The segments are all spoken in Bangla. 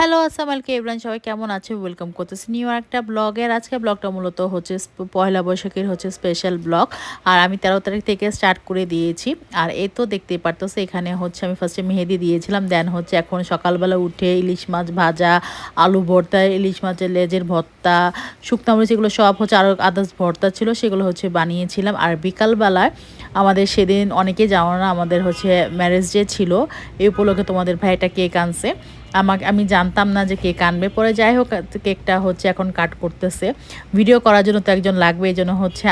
হ্যালো, আসসালামু আলাইকুম এভরিওয়ান, সবাই কেমন আছে? ওয়েলকাম করতেছি নিউ একটা ব্লগের। আজকে ব্লগটা মূলত হচ্ছে পয়লা বৈশাখের হচ্ছে স্পেশাল ব্লগ। আর আমি 13 তারিখ থেকে স্টার্ট করে দিয়েছি। আর এই তো দেখতেই পারতেছে এখানে হচ্ছে আমি ফার্স্টে মেহেদি দিয়েছিলাম, দেন হচ্ছে এখন সকালবেলা উঠে ইলিশ মাছ ভাজা, আলু ভর্তা, ইলিশ মাছের লেজের ভর্তা, শুকনো মরিচ, এগুলো সব হচ্ছে আরও আদার্স ভর্তা ছিল, সেগুলো হচ্ছে বানিয়েছিলাম। আর বিকালবেলায় আমাদের সেদিন অনেকে জানো না, আমাদের হচ্ছে ম্যারেজ ডে ছিল। এই উপলক্ষে তোমাদের ভাই একটা কেক আনছে। আমি জানতাম না যে কেক আনবে, পরে যাই হোক কেকটা হচ্ছে এখন কাট করতেছে। ভিডিও করার জন্য তো একজন লাগবে, এই জন্য হচ্ছে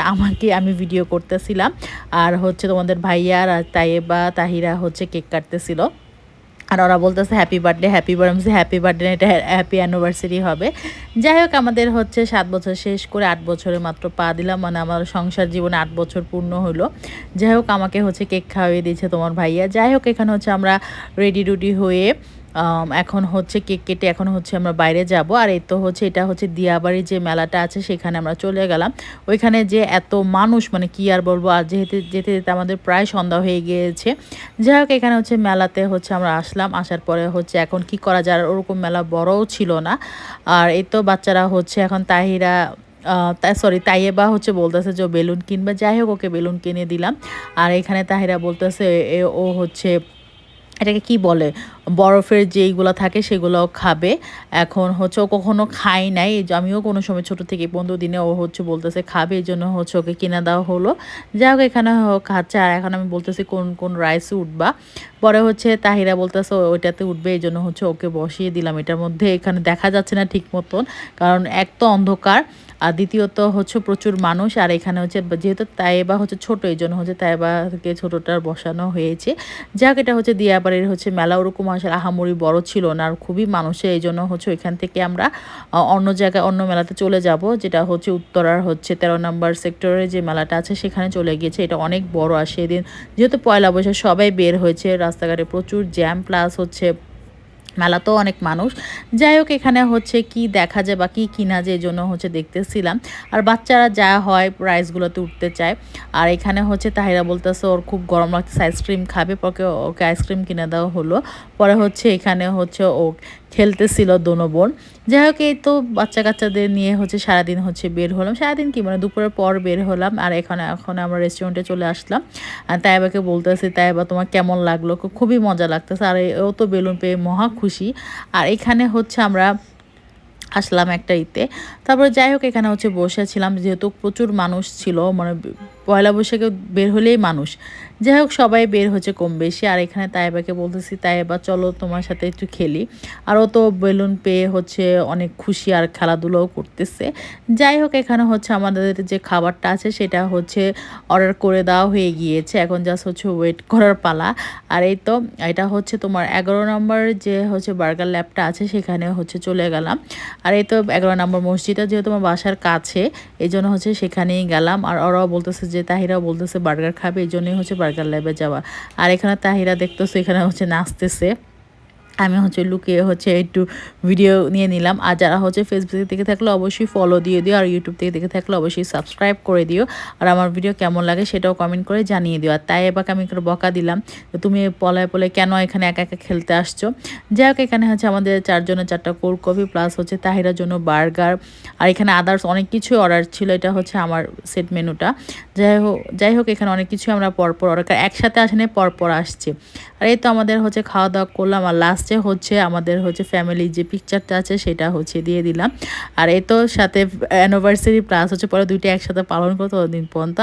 আমি ভিডিও করতেছিলাম। আর হচ্ছে তোমাদের ভাইয়া আর তাইবা তাহিরা হচ্ছে কেক কাটতেছিল। আর ওরা বলতেছে happy birthday, happy birthday, happy birthday, এটা হ্যাপি অ্যানিভার্সারি হবে। যাই হোক আমাদের হচ্ছে 7 বছর শেষ করে 8 বছরে মাত্র পা দিলাম, মানে আমার সংসার জীবনে 8 বছর পূর্ণ হলো। যাই হোক আমাকে হচ্ছে কেক খাওয়িয়ে দিয়েছে তোমার ভাইয়া। যাই হোক এখানে হচ্ছে আমরা রেডি রুডি হয়ে এখন হচ্ছে কেক কেটে এখন হচ্ছে আমরা বাইরে যাব। আর এই তো হচ্ছে এটা হচ্ছে দিয়াবাড়ির যে মেলাটা আছে সেখানে আমরা চলে গেলাম। ওইখানে যে এত মানুষ, মানে কি আর বলবো। আর যেতে যেতে যেতে আমাদের প্রায় সন্ধ্যা হয়ে গিয়েছে। যাই হোক এখানে হচ্ছে মেলাতে হচ্ছে আমরা আসলাম, আসার পরে হচ্ছে এখন কি করা যায়, ওরকম মেলা বড়ও ছিল না। আর এই তো বাচ্চারা হচ্ছে এখন তাহিরা তাইয়েবা হচ্ছে বলতেছে যে বেলুন কিনবে। যাই হোক ওকে বেলুন কিনে দিলাম। আর এখানে তাহিরা বলতেছে ও হচ্ছে এটাকে কি বলে, বরফের যেইগুলো থাকে সেগুলোও খাবে। এখন হচ্ছে ও কখনো খাই নাই, এই যে আমিও কোনো সময় ছোট থেকে 15 দিনে ও হচ্ছে বলতেছে খাবে, এই জন্য হচ্ছে ওকে কিনে দেওয়া হলো। যাই হোক এখানে খাচ্ছে। আর এখন আমি বলতেছি কোন কোন রাইসে উঠবা, পরে হচ্ছে তাহিরা বলতেছে ওইটাতে উঠবে, এই জন্য হচ্ছে ওকে বসিয়ে দিলাম এটার মধ্যে। এখানে দেখা যাচ্ছে না ঠিক মতন, কারণ এক তো অন্ধকার, আর দ্বিতীয়ত হচ্ছে প্রচুর মানুষ। আর এখানে হচ্ছে যেহেতু তাইবা হচ্ছে ছোট, এই জন্য হচ্ছে তাইবাকে ছোটোটার বসানো হয়েছে। যাক এটা হচ্ছে দিয়াবাড়ির হচ্ছে মেলা, ওরকম আসলে আহামরি বড় ছিল না, আর খুবই মানুষের, এই জন্য হচ্ছে ওইখান থেকে আমরা অন্য জায়গায় অন্য মেলাতে চলে যাব, যেটা হচ্ছে উত্তরার হচ্ছে 13 নম্বর সেক্টরে যে মেলাটা আছে সেখানে চলে গিয়েছে। এটা অনেক বড়। আর সেদিন যেহেতু পয়লা বৈশাখ সবাই বের হয়েছে, রাস্তাঘাটে প্রচুর জ্যাম, প্লাস হচ্ছে মেলাতেও অনেক মানুষ। যাই হোক এখানে হচ্ছে কি দেখা যায় বা কি কিনা যায়, এই জন্য হচ্ছে দেখতেছিলাম। আর বাচ্চারা যা হয় প্রাইসগুলোতে উঠতে চায়। আর এখানে হচ্ছে তাহিরা বলতেছে ওর খুব গরম লাগতেছে, আইসক্রিম খাবে, পরে ওকে আইসক্রিম কিনে দেওয়া হলো। পরে হচ্ছে এখানে হচ্ছে ও খেলতেছিল দোনো বোন। যাই হোক এই তো বাচ্চা কাচ্চাদের নিয়ে হচ্ছে সারাদিন হচ্ছে বের হলাম, সারাদিন কি মানে দুপুরের পর বের হলাম। আর এখন আমরা রেস্টুরেন্টে চলে আসলাম। আর তাইবাকে বলতেছি তাইবা তোমার কেমন লাগলো, খুবই মজা লাগতেছে। আর ও তো বেলুন পেয়ে মহা খুশি। আর এখানে হচ্ছে আমরা আসলাম একটা ইতে। তারপরে যাই হোক এখানে হচ্ছে বসেছিলাম, যেহেতু প্রচুর মানুষ ছিল, মানে পয়লা বৈশাখে বের হলেই মানুষ। যাই হোক সবাই বের হচ্ছে কম বেশি। আর এখানে তাইবাকে বলতেছি তাইবা চলো তোমার সাথে একটু খেলি। আর ও তো বেলুন পেয়ে হচ্ছে অনেক খুশি আর খেলাধুলাও করতেছে। যাই হোক এখানে হচ্ছে আমাদের যে খাবারটা আছে সেটা হচ্ছে অর্ডার করে দেওয়া হয়ে গিয়েছে, এখন জাস্ট হচ্ছে ওয়েট করার পালা। আর এই তো এটা হচ্ছে তোমার 11 নম্বর যে হচ্ছে বার্গার ল্যাবটা আছে সেখানে হচ্ছে চলে গেলাম। আর এই তো 11 নম্বর মসজিদটা যেহেতু আমার বাসার কাছে, এই জন্য হচ্ছে সেখানেই গেলাম। আর ওরাও বলতেছে যে তাহিরাও বলতেছে বার্গার খাবে, এই জন্যই হচ্ছে বার্গার ল্যাবে যাওয়া। আর এখানে তাহিরা দেখতেছে এখানে হচ্ছে নাচতেছে, আমি হচ্ছে লুকিয়ে হচ্ছে একটু ভিডিও নিয়ে নিলাম। আর যারা হচ্ছে ফেসবুক থেকে থাকলে অবশ্যই ফলো দিয়ে দিও, আর ইউটিউব থেকে দেখে থাকলে অবশ্যই সাবস্ক্রাইব করে দিও। আর আমার ভিডিও কেমন লাগে সেটাও কমেন্ট করে জানিয়ে দিও। আর তাই এবার আমি একটু বকা দিলাম, তুমি পলায় পলায় কেন এখানে একা একা খেলতে আসছো। যাই হোক এখানে হচ্ছে আমাদের 4 জনের 4টা কোল্ড কফি, প্লাস হচ্ছে তাহিরার জন্য বার্গার। আর এখানে আদার্স অনেক কিছু অর্ডার ছিল, এটা হচ্ছে আমার সেট মেনুটা। যাই হোক এখানে অনেক কিছু আমরা পরপর অর্ডার, একসাথে আসেনি পরপর আসছে। আর এই তো আমাদের হচ্ছে খাওয়া দাওয়া করলাম। আর লাস্টে হচ্ছে আমাদের হচ্ছে ফ্যামিলির যে পিকচারটা আছে সেটা হচ্ছে দিয়ে দিলাম। আর এই তো সাথে অ্যানিভার্সারি প্লাস হচ্ছে পরে দুইটা একসাথে পালন করতো দিন পর্যন্ত।